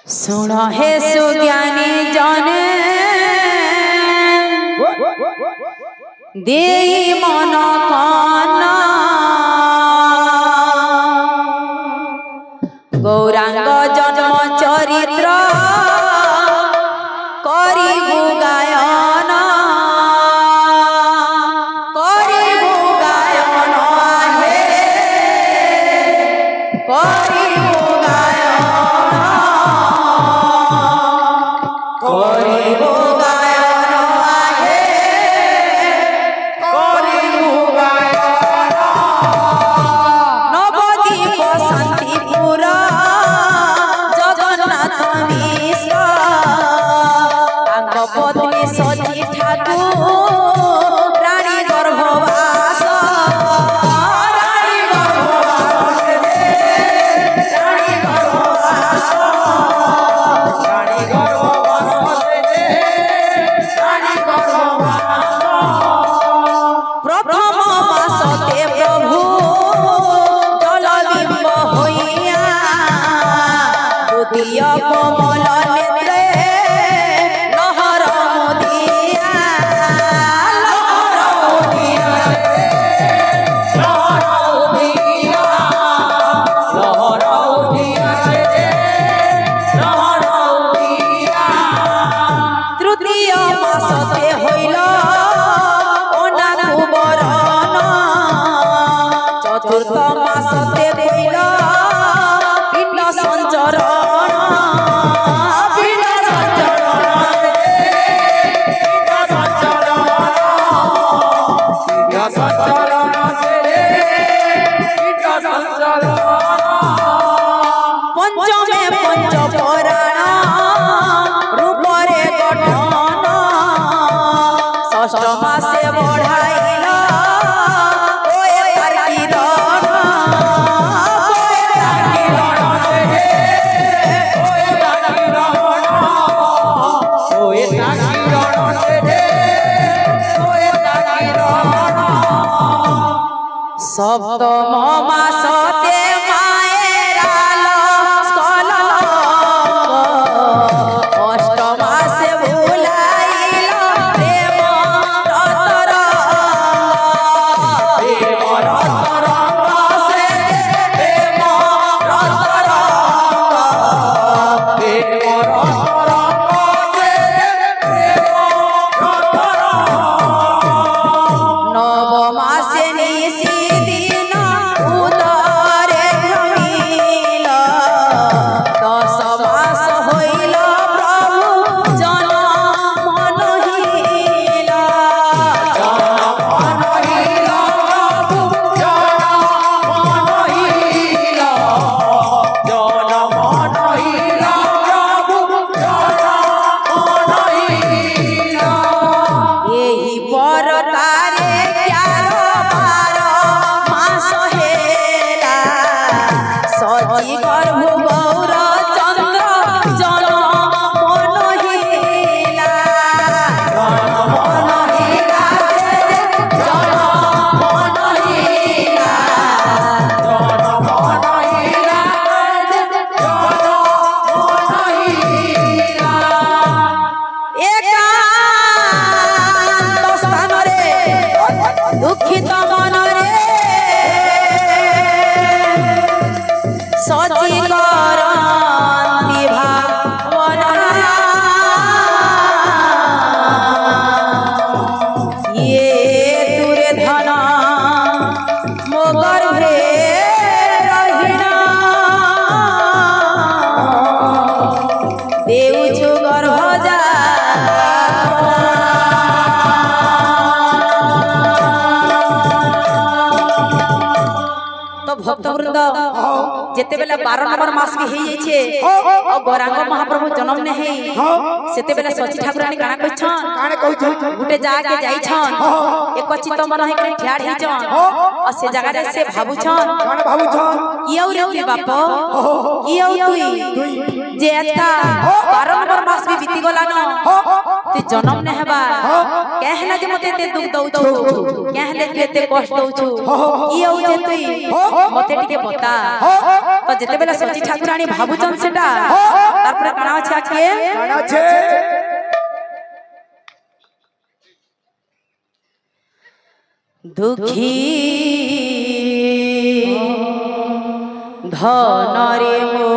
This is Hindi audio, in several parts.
सुन हे सुज्ञानी जने दे मन काना गौरांग जन्म चरित्र करिबु गायन हे करिबु सची ठाकुर रानी गर्भवास प्रथम मासते प्रभु जलबिंब होइया द्वितीय कमल नेत्रे चतुर्थ मासते भइल पिंड संचरण पंचमे पंच पुराण रूपरे गठन षष्ठ मासे बढ़ाइल सप्तम मासते मायराल स्कल अष्टम मासे भुलाइल प्रेम रतरंग से प्रेम नव मासे निशी दुखित मन रे सची करंती भावना ये तुरे धन मो गर्भे रहिना देउछु गर्भ जा भक्तवृंद जेते बेला 12 नंबर मास भी हे छे और गौरांग महाप्रभु जन्म ने हे सेते बेला सची ठाकुरानी काना कहछन गुटे जाके जाई छन एक चित्त मन हे के ठाड़ हे छन और से जगह रे से भाबुछन कियौ रे के बाप कियौ तुई जे एता 12 नंबर मास भी बीती गला न ते जन्म ने हेबा कहला जे मते ते दुख दउछु कहले के ते कष्ट दउछु कियौ जे तुई मते टिके बता तो जेते बेला सची ठाकुरानी भाबुचन सेटा तार তারপরে কানা আছে আজকে কানা আছে দুঃখী ধনরে মো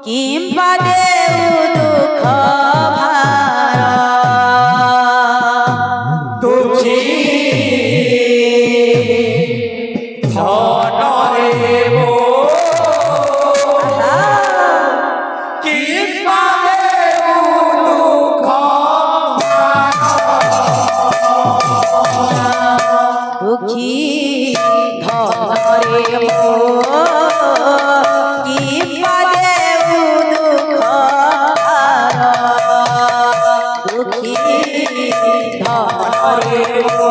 কিংবা দেউ দুঃখ ভার দুঃখী ধনরে মো কিংবা দেউ দুঃখ দুঃখী ধনরে মো কিংবা দেউ দুঃখ ভার দুঃখী ধনরে মো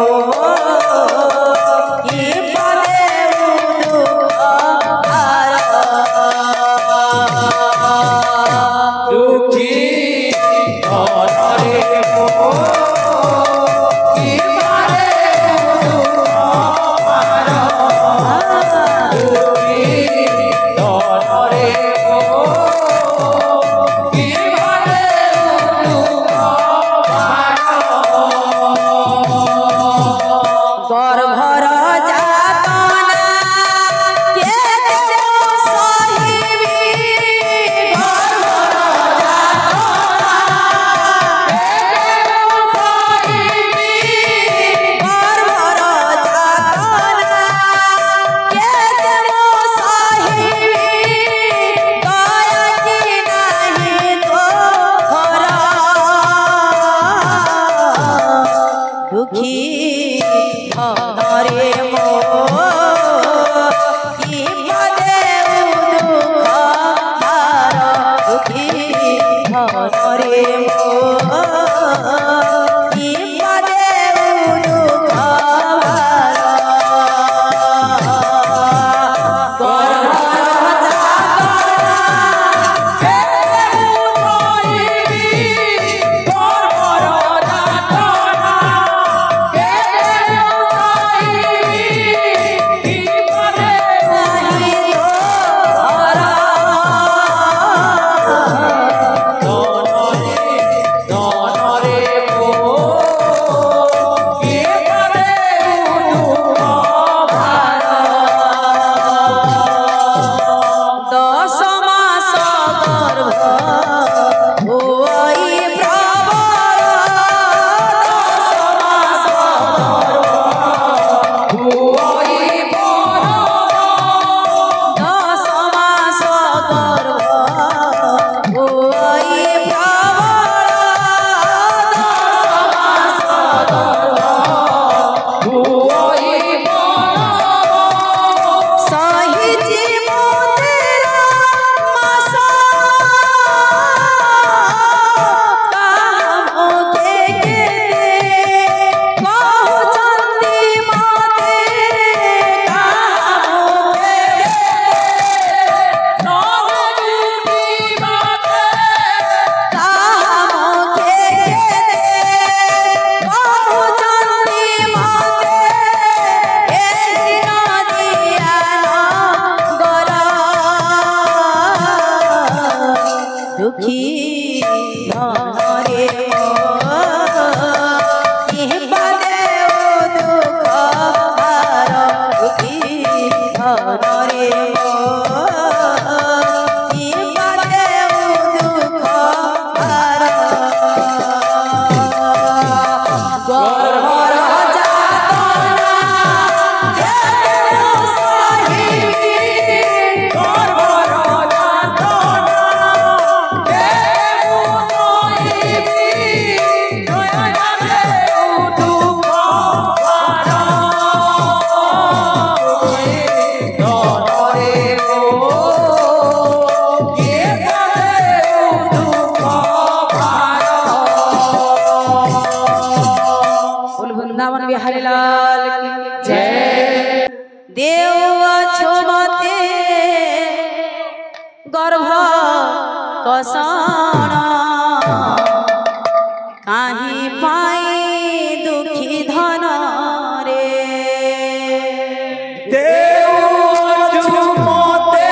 কিংবা দেউ দুঃখ ভার দুঃখী ধনরে মো কিংবা দেউ দুঃখ ভার দুঃখী ধনরে মো কিংবা দেউ দুঃখ ভার গর্ভর যাতনা কে দেব সহিবি গর্ভর যাতনা কে দেব সহিবি গর্ভর যাতনা কে দেব সহিবি দয়া কি নাহি তোর দুঃখী ধনরে মো কিংবা দেউ দুঃখ ভার দুঃখী ধনরে মো কিংবা দেউ দুঃখ ভার গর্ভর যাতনা কে দেব সহিবি গর্ভর যাতনা কে দেব সহিবি কিংবা দেউ নাহি তোর ধনরে মো কিংবা দেউ দুঃখ ভার দশ মাস গর্ভ ওই প্রবর দশ মাস ভুয়ি বড় দশ মাস গর্ভ ওই প্রবর দশ মাস গর্ভ ভুয়ি বড় সহিজি মোদের মাস কামকে কেতে কহুচন্তি মতে কামকে কামকে কেতে কহুচন্তি মতে এই নদিয়ান গর দুঃখী ধনরে মো কিংবা দেউ দুঃখ ভার দুঃখী ধনরে মো কিংবা দেউ দুঃখ ভার গর্ভর যাতনা কে দেব সহিবি গর্ভর যাতনা কে দেব সহিবি দয়া দেউ দুঃখ ভার ধনরে মো কিংবা দেউ দুঃখ ভার बोल वृंदावन बिहारी लाल की जय देव अछमते गर्भ कषण काहि पाई दुखी धन रे देव झुमते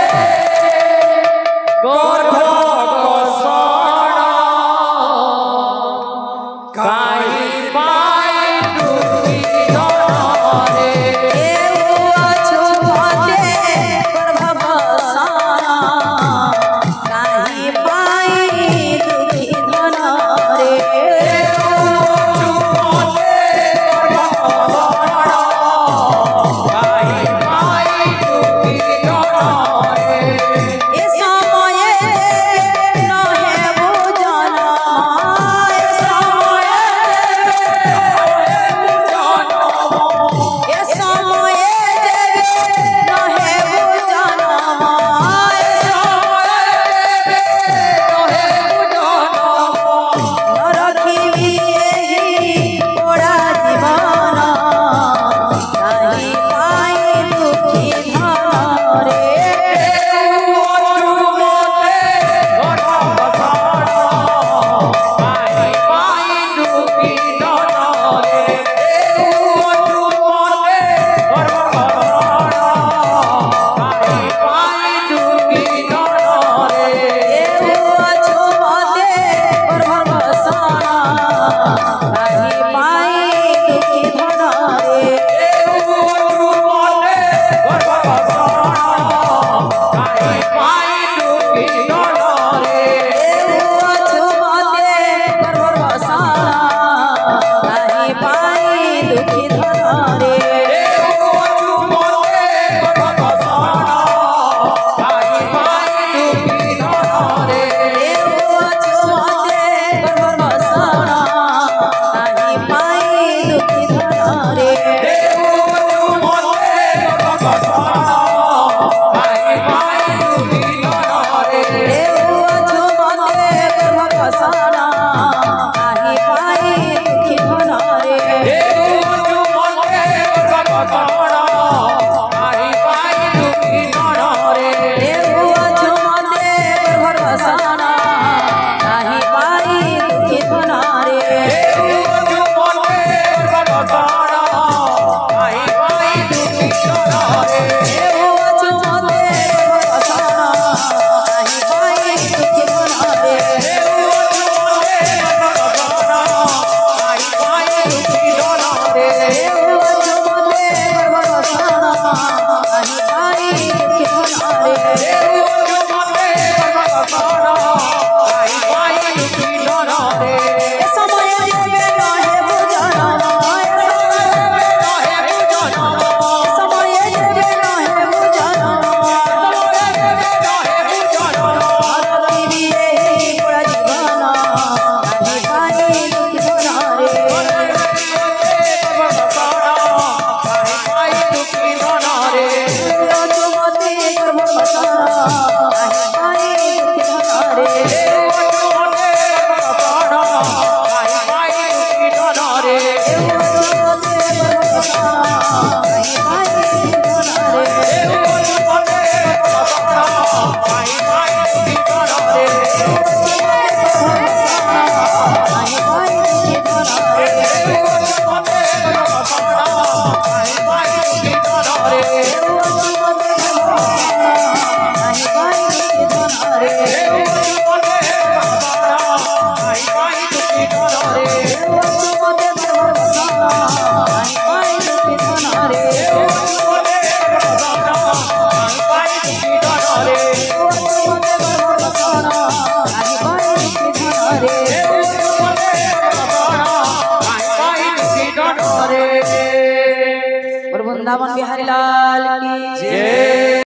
वृंदावन बिहारी लाल की जय।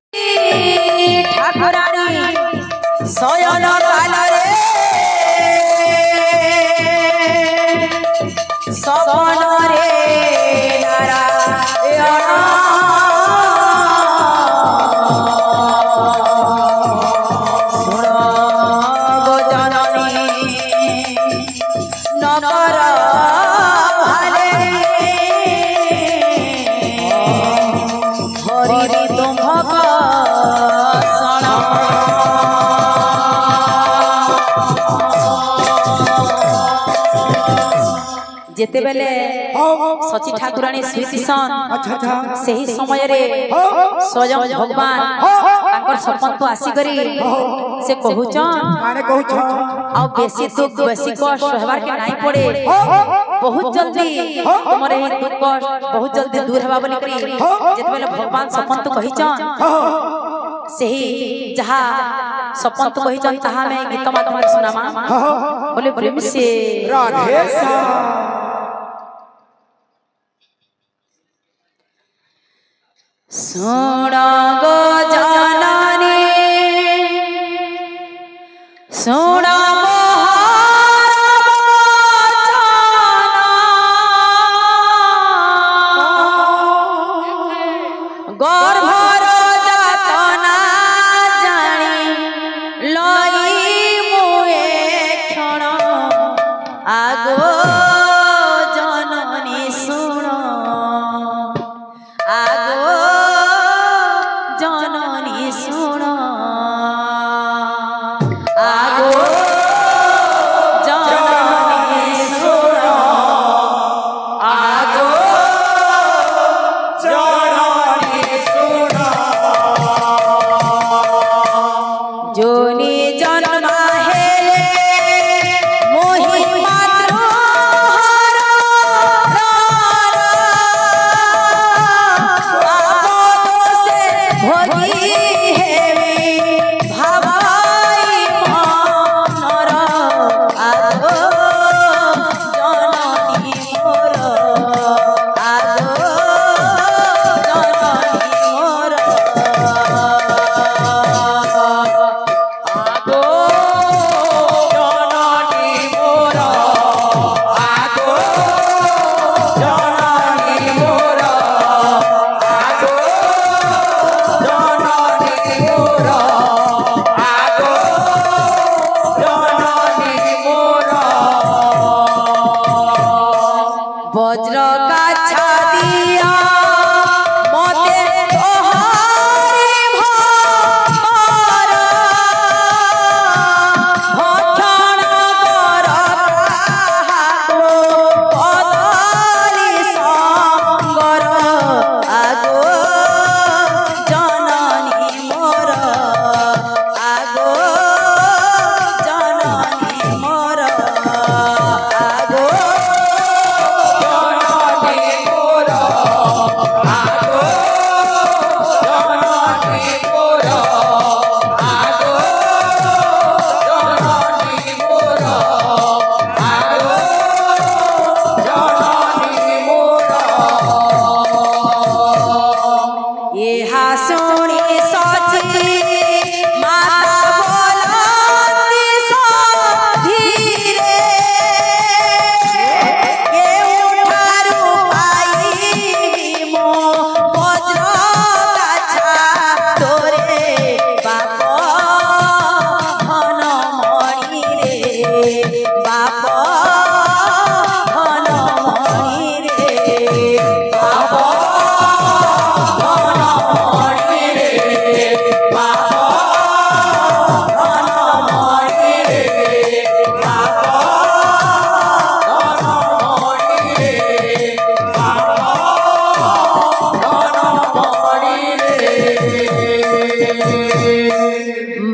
ठाकुरानी शयन काल रे सपन रे नारायण सुन गो जननी नगर जेते बेले सची ठाकुरानी स्वीतिसन से ही समय रे स्वयं भगवान तांकर सपन तो आसी करी से कहूचन आ बेसी दुख बेसी कष्ट सहबार के नहीं पड़े बहुत जल्दी तुमरे ही दुख कष्ट बहुत जल्दी दूर हेबा बोली करी जेते बेले भगवान सपन तो कहिचन से ही जहा सपन तो कहिचन ताहा में गीत माध्यम सुनामा बोले प्रेम से राधे सुन गो जननी सुन गर्भर जातना जानी लई मुए क्षण आगो जननी सुन आगो जन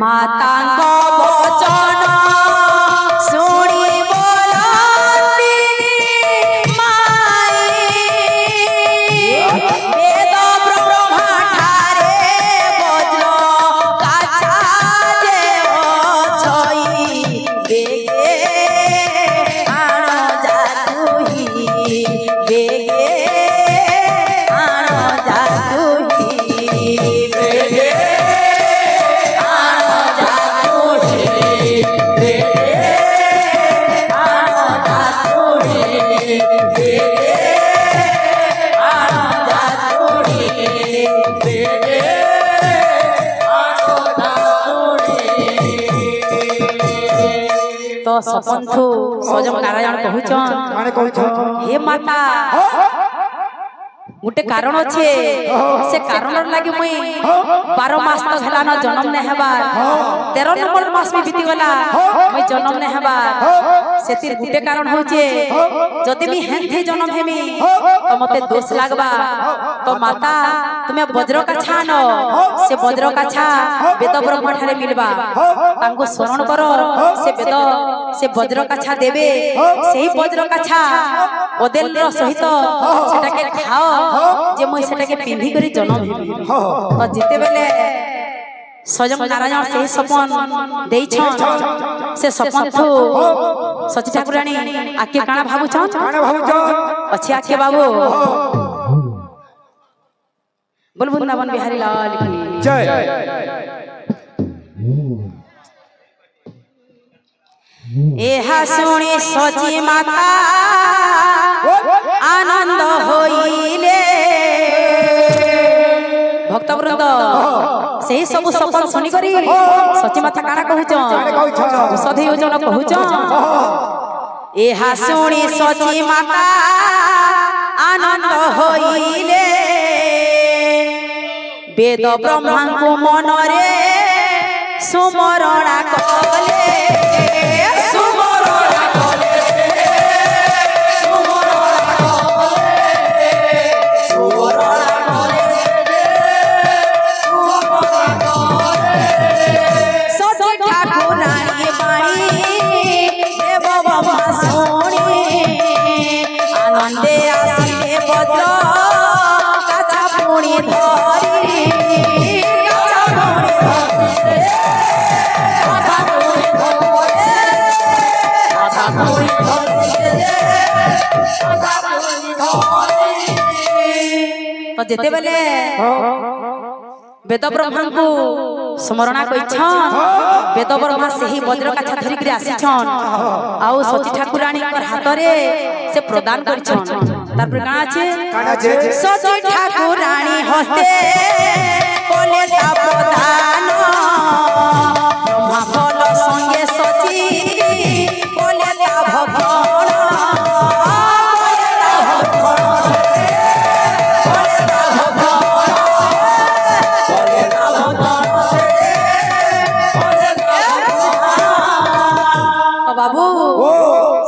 मातांग वचन शुणी बोलती माई वेद ब्रह्मा ठारे वज्र काछा जे अछई बेगे आण जातुही बेगे आण जातुही बेगे तो सपंथु सजम नारायण कहूछन हे माता गोटे कारण अच्छे से कारण लगे मुई 12 मास तो हला न जन्म ने हेबार 13 नंबर मास में बीती गला मुई जन्म ने हेबार सेतिर गोटे कारण होचे जदि मी हेंथे जन्म हेमी तो मते दोष लागबा तो माता तुमे वज्र का छान से वज्र का छा वेद ब्रह्म ठारे मिलबा तांको शरण करो से वेद से वज्र का छा देबे सेही वज्र का छा ओदेल रो सहित सेटा के खाओ जे मुई सेटा के पिंधी करी जन्म हेबी तो जिते बेले सजम नारायण से सपन देइछन से सपन थु सची ठाकुरानी आके काना भाबुछन अछि आके बाबू बोल वृंदावन बिहारी लाल की जय एहा सुनी सची माता आनंद होइले भक्तवृंद सेही सब सपन सुनी करी सची माता काना कहूछन औषधि योजना कहूछन एहा सुनी सची माता आनंद होइले वेद ब्रह्मा को मनरे सुमरणा कले आनंदे आसिले वज्र काछा पुणी धरी काछा पुणी तो जेते बेले वेद ब्रह्मा को स्मरणा कइछन वेद ब्रह्मा सेही वज्र काछा धरि के आसीछन आउ सची ठाकुरानी कर हाथ रे से प्रदान करिछन तार पर काना আছে सची ठाकुरानी हस्ते कोले ता प्रदान ब्रह्मा फल संगे सची कोले ता भगवान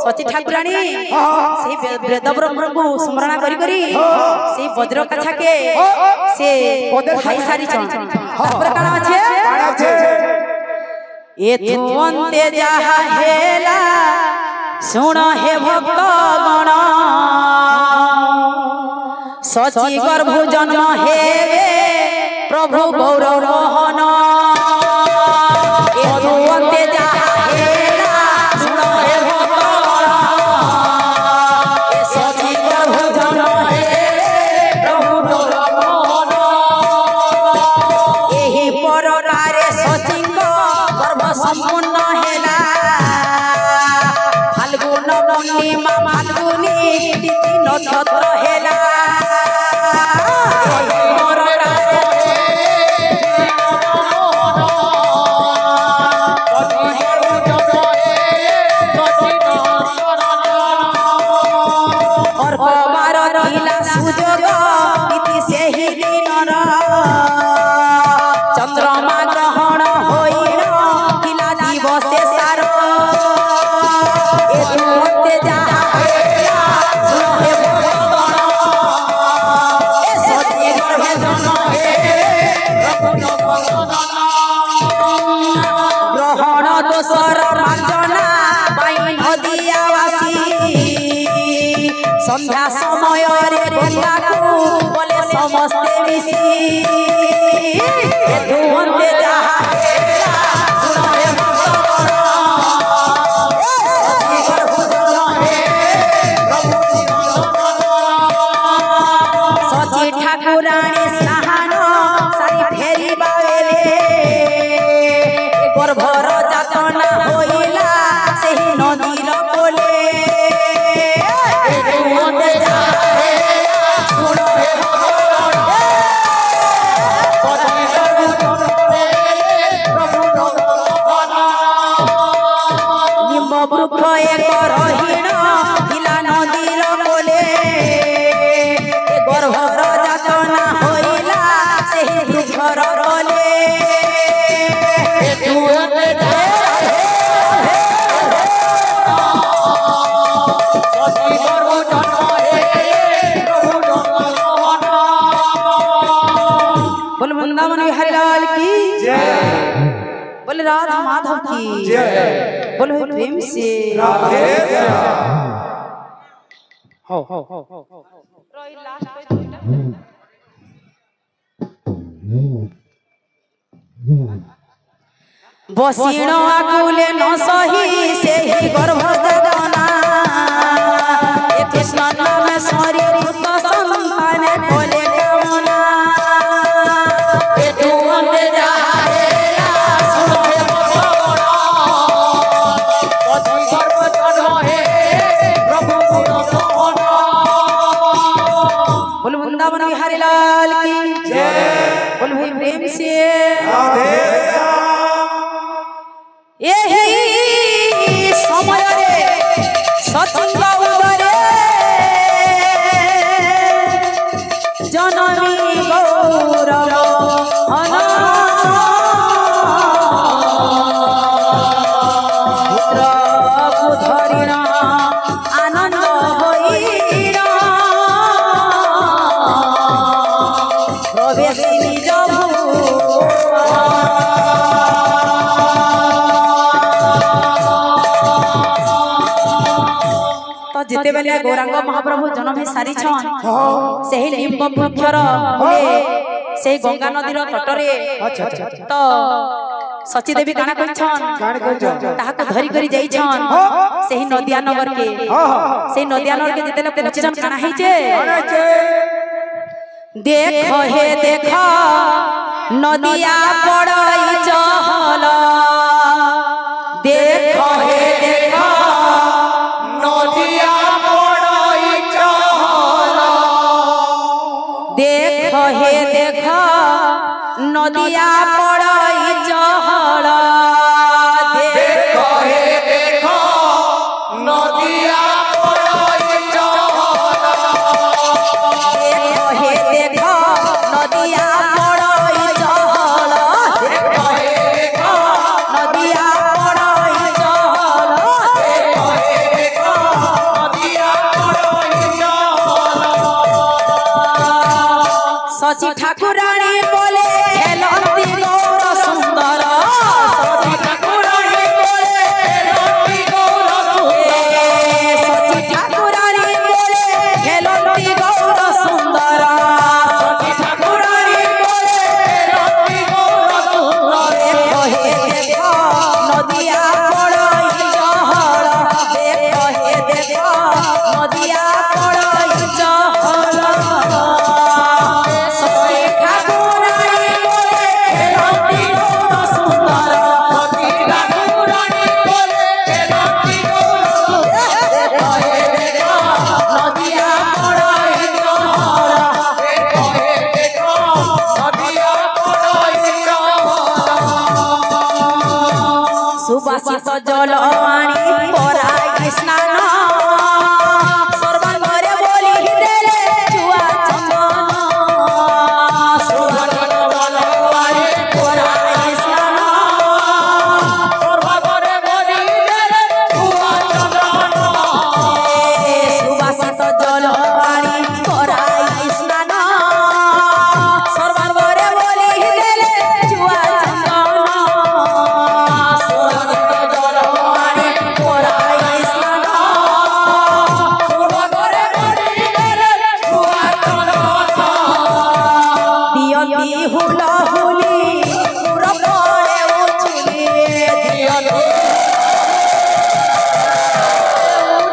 सची ठाकुरानी से वेद ब्रह्म को स्मरणा करी करी से वज्र कछा के से खाई सारी छन तापर काना আছে एथु अंते जाहा हेला सुन हे भक्त गण सची गर्भ जन्म हेबे प्रभु गौरव मोहन एथु अंते जाहा संपूर्ण हेला फाल्गुन पूर्णिमा फाल्गुनी तिथि नक्षत्र हेला সন্ধ্যা সময় রে গঙ্গাকু বলে সমস্তে মিশি ধুমতে যাহা সচি ঠাকুরানী স্নান সারি ফেরি বাবেলে গর্ভর যাতনা হইলা সেই নদীর কোলে নিম্ব বৃক্ষ এক রহিণ হিলা নদীর কোলে গর্ভর যাতনা হইলা সেই বৃক্ষর কোলে बोल वृंदावन बिहारी लाल की जय, बोले राधा माधव की जय, बोले प्रेम से राधे हो बसीण आकुले न सही से ही गर्भ जगना ए कृष्ण नाम सरी पुत संतान कोले कामना ए धुमते जाए सुनो हे भगवान पति सर्वजन हे प्रभु गुण बोल वृंदावन बिहारी लाल की जय, बोल भाई प्रेम से राधे यही समय रे सचिंग उदरे जननी गौरव पुत्र धरिण आनंद होइण प्रवेश निज जिते बेले गौरांग महाप्रभु जन्म हे सारी छन सेही निम्ब वृक्षर से गंगा नदीर तटरे तो सची देवी काना कहिछन ताहाको धरी करी जाई छन सेही नदिया नगर के सेही नदिया नगर के जिते पहुंचन काना हेचे देख हे देख नदिया पड़ई चहल देख हे देख नदिया पड़ई चहल देख हे देख नदिया पड़ई चहल देख हे देख नदिया पड़ई चहल देख हे देख नदिया पड़ई चहल देख हे देख नदिया पड़ई चहल देख हे देख नदिया पड़ई चहल सची ठाकुरानी बोले हेलंती गौर सुंदर सची ठाकुरानी बोले हेलंती गौर सुंदर सची ठाकुरानी बोले हेलंती गौर सुंदर सची ठाकुरानी बोले हेलंती गौर सुंदर देख हे देख नदिया पड़ई चहल देख हे देख नदिया पड़ई चहल सुबासित जल पानी पराई स्नान सर्वांगरे बोली देले छुआ चंदन सुबासित जल पानी पराई स्नान सर्वांगरे बोली देले छुआ चंदन सुबासित जल पानी पराई स्नान सर्वांगरे बोली देले छुआ चंदन सुबासित जल पानी पराई स्नान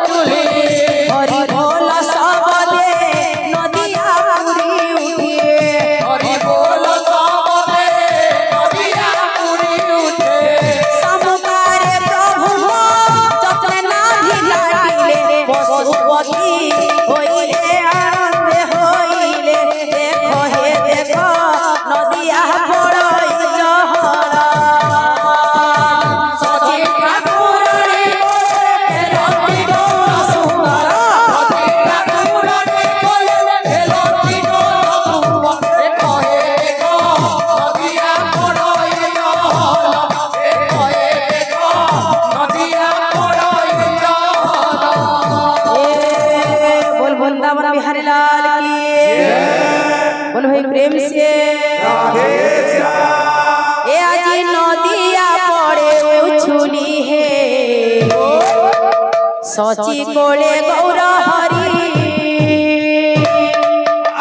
हरि बोल सब दे नदिया पूरी उठे हरि बोल सब दे नदिया पूरी उठे समुकारे प्रभु जतने नाभि लाटिले पशुपति होइले आनंद होइले देखो हे देखो नदिया पड़ई जहरा सची ठाकुरानी खेलती डोल सुंदर सची ठाकुरानी खेलती डोल सुंदर देखो हे देखो नदिया पड़ई जहरा देखो हे देखो नदिया पड़ई जहरा बोल वृंदावन बिहारी लाल की बोल भाई प्रेम से ए आजी नदिया पड़े उछुली है सची कोले गौर हरि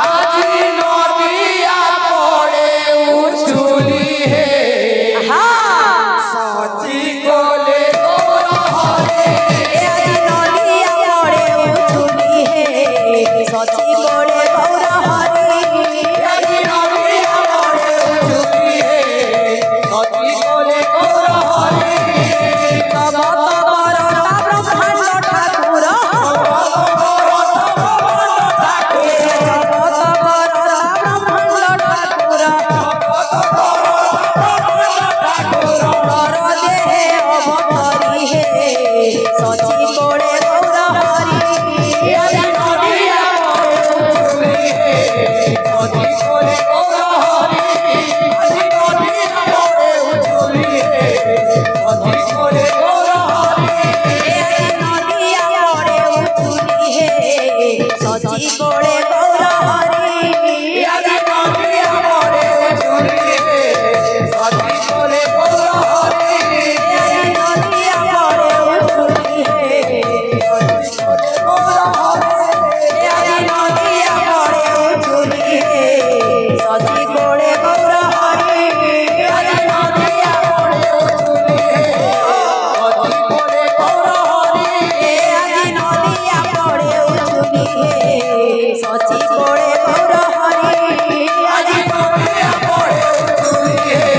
आज नदिया पड़े उछुली है सची कोले गौर हरि ए आजी नदिया पड़े उछुली है सची कोले गौर हरि आज नदिया पड़े उछुली है सची कोले गौर हरि जगत करता ब्रह्मांड ठाकुर सची कोड़े गौर हरि आज नदिया पड़े उछुली है सची कोले गौर हरि नदिया पड़े उछुली है कोले गौर हरि नदिया पड़े उछुली है सची कोड़े गौर हरि आज नदिया पड़े उछुली है सची कोले गौर हरि नदिया पड़े उछुली है सची कोड़े गौर हरि आज नदिया पड़े उछुली है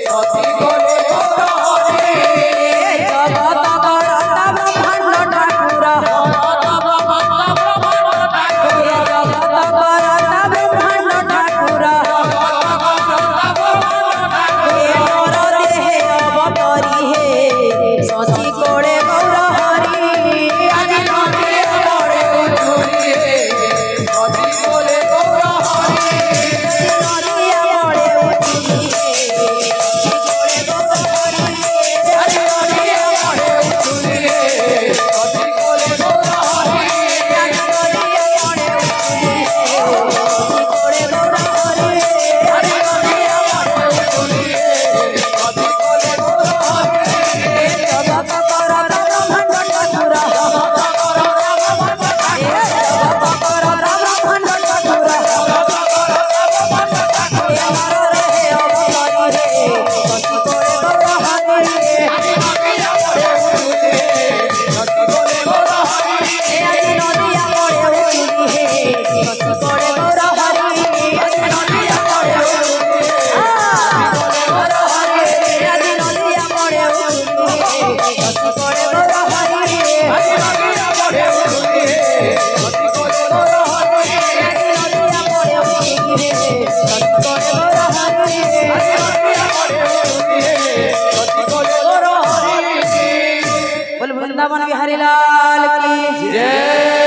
सची कोले गौर हरि जगत करता ब्रह्मांड ठाकुर जगत करता ब्रह्मांड ठाकुर देहे अवतरी हे सची कोड़े गौर हरि आज नदिया पड़े उछुली है सची कोले गौर हरि नदिया पड़े उछुली हे सची कोड़े गौर हरि आज नदिया पड़े उछुली है सची कोले गौर हरि नदिया पड़े उछुली हे सची कोड़े गौर हरि आज नदिया पड़े उछुली है सची कोले गौर हरि जगत करता ब्रह्मांड ठाकुर जगत करता ब्रह्मांड ठाकुर देहे अवतरी हे सची कोड़े गौर हरि नदिया पड़े उछुली है सची कोले गौर हरि नदिया पड़े उछुली हे सची कोड़े गौर हरि नदिया पड़े उछुली है नदिया पड़े उछुली हे सची कोड़े गौर हरि आज नदिया पड़े उछुली है सची कोले गौर हरि नदिया पड़े उछुली हे सची कोड़े गौर हरि नदिया पड़े उछुली है सची कोले गौर हरि बोल वृंदावन बिहारी लाल की जय